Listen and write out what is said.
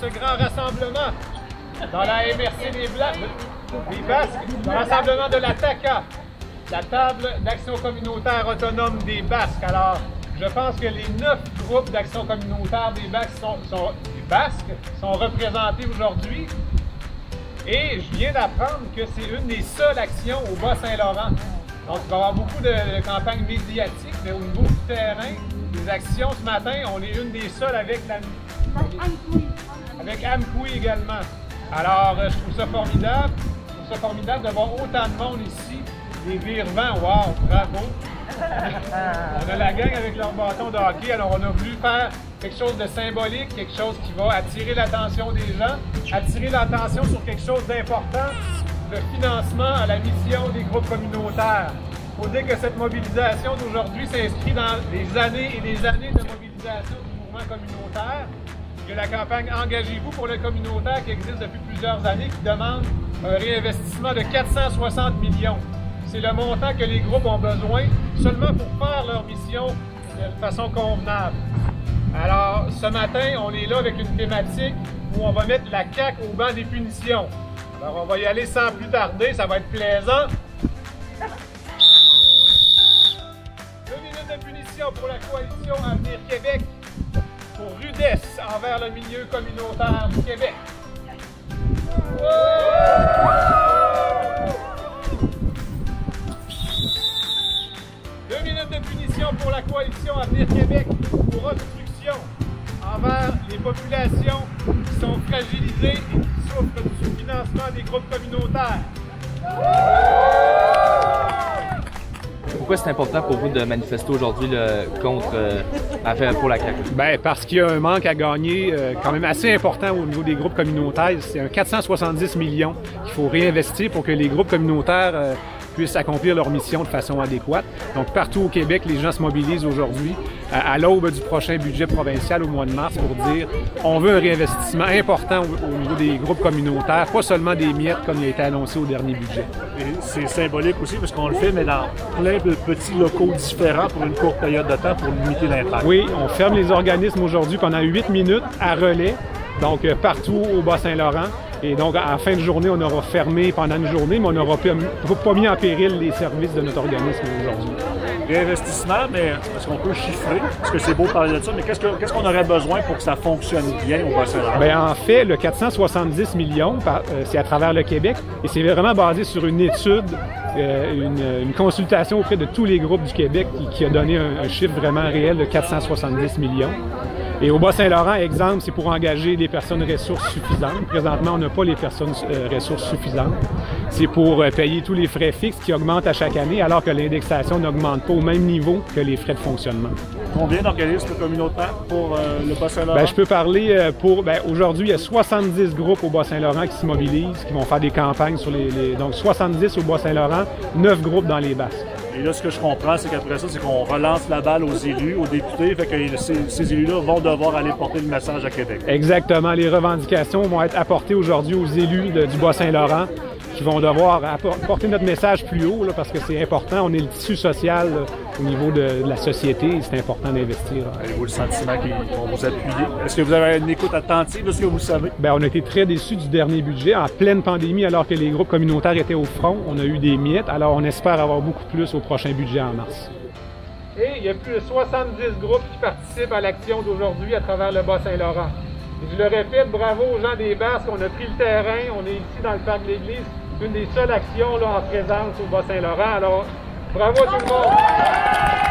ce grand rassemblement dans la MRC des Basques, le rassemblement de la TACA, la Table d'action communautaire autonome des Basques. Alors, je pense que les 9 groupes d'action communautaire des Basques sont représentés aujourd'hui. Et je viens d'apprendre que c'est une des seules actions au Bas-Saint-Laurent. Donc, il va y avoir beaucoup de campagnes médiatiques, mais au niveau du terrain, les actions ce matin, on est une des seules avec Amkoui également. Alors, je trouve ça formidable. Je trouve ça formidable de voir autant de monde ici. Des vire-vents, wow, bravo! On a la gang avec leur bâton de hockey, alors on a voulu faire quelque chose de symbolique, quelque chose qui va attirer l'attention des gens, attirer l'attention sur quelque chose d'important, le financement à la mission des groupes communautaires. Il faut dire que cette mobilisation d'aujourd'hui s'inscrit dans des années et des années de mobilisation du mouvement communautaire. Il y a la campagne Engagez-vous pour le communautaire qui existe depuis plusieurs années, qui demande un réinvestissement de 460 millions. C'est le montant que les groupes ont besoin seulement pour faire leur mission de façon convenable. Alors, ce matin, on est là avec une thématique où on va mettre la CAQ au banc des punitions. Alors, on va y aller sans plus tarder, ça va être plaisant. 2 minutes de punition pour la coalition Avenir Québec, pour rudesse envers le milieu communautaire du Québec. 2 minutes de punition pour la coalition Avenir Québec pour obstruction envers les populations qui sont fragilisées et qui souffrent du sous-financement des groupes communautaires. Pourquoi c'est important pour vous de manifester aujourd'hui pour la CAQ? Bien, parce qu'il y a un manque à gagner quand même assez important au niveau des groupes communautaires. C'est un 470 millions qu'il faut réinvestir pour que les groupes communautaires puissent accomplir leur mission de façon adéquate. Donc, partout au Québec, les gens se mobilisent aujourd'hui à l'aube du prochain budget provincial au mois de mars pour dire on veut un réinvestissement important au niveau des groupes communautaires, pas seulement des miettes comme il a été annoncé au dernier budget. C'est symbolique aussi parce qu'on le fait, mais dans plein de petits locaux différents pour une courte période de temps pour limiter l'impact. Oui, on ferme les organismes aujourd'hui pendant 8 minutes à relais, donc partout au Bas-Saint-Laurent. Et donc, en fin de journée, on aura fermé pendant une journée, mais on n'aura pas mis en péril les services de notre organisme aujourd'hui. Réinvestissement, mais est-ce qu'on peut chiffrer? Parce que c'est beau de parler de ça, mais qu'est-ce qu'on aurait besoin pour que ça fonctionne bien au Bas-Saint-Laurent? Bien, en fait, le 470 millions, c'est à travers le Québec, et c'est vraiment basé sur une étude, une consultation auprès de tous les groupes du Québec qui a donné un chiffre vraiment réel de 470 millions. Et au Bas-Saint-Laurent, exemple, c'est pour engager des personnes ressources suffisantes. Présentement, on n'a pas les personnes ressources suffisantes. C'est pour payer tous les frais fixes qui augmentent à chaque année, alors que l'indexation n'augmente pas au même niveau que les frais de fonctionnement. Combien d'organismes communautaires pour le Bas-Saint-Laurent? Bien, je peux parler aujourd'hui, il y a 70 groupes au Bas-Saint-Laurent qui se mobilisent, qui vont faire des campagnes sur donc 70 au Bas-Saint-Laurent, 9 groupes dans les Basques. Et là, ce que je comprends, c'est qu'après ça, c'est qu'on relance la balle aux élus, aux députés, fait que ces élus-là vont devoir aller porter le message à Québec. Exactement. Les revendications vont être apportées aujourd'hui aux élus du Bas-Saint-Laurent qui vont devoir porter notre message plus haut là, parce que c'est important. On est le tissu social là, au niveau de la société et c'est important d'investir. Avez-vous le sentiment qu'ils vont vous appuyer? Est-ce que vous avez une écoute attentive de ce que vous savez? Bien, on a été très déçus du dernier budget. En pleine pandémie, alors que les groupes communautaires étaient au front, on a eu des miettes. Alors, on espère avoir beaucoup plus au prochain budget en mars. Et il y a plus de 70 groupes qui participent à l'action d'aujourd'hui à travers le Bas-Saint-Laurent. Et je le répète, bravo aux gens des Basques. On a pris le terrain, on est ici dans le parc de l'Église. Une des seules actions là, en présence au Bas-Saint-Laurent. Alors, bravo à tout le monde!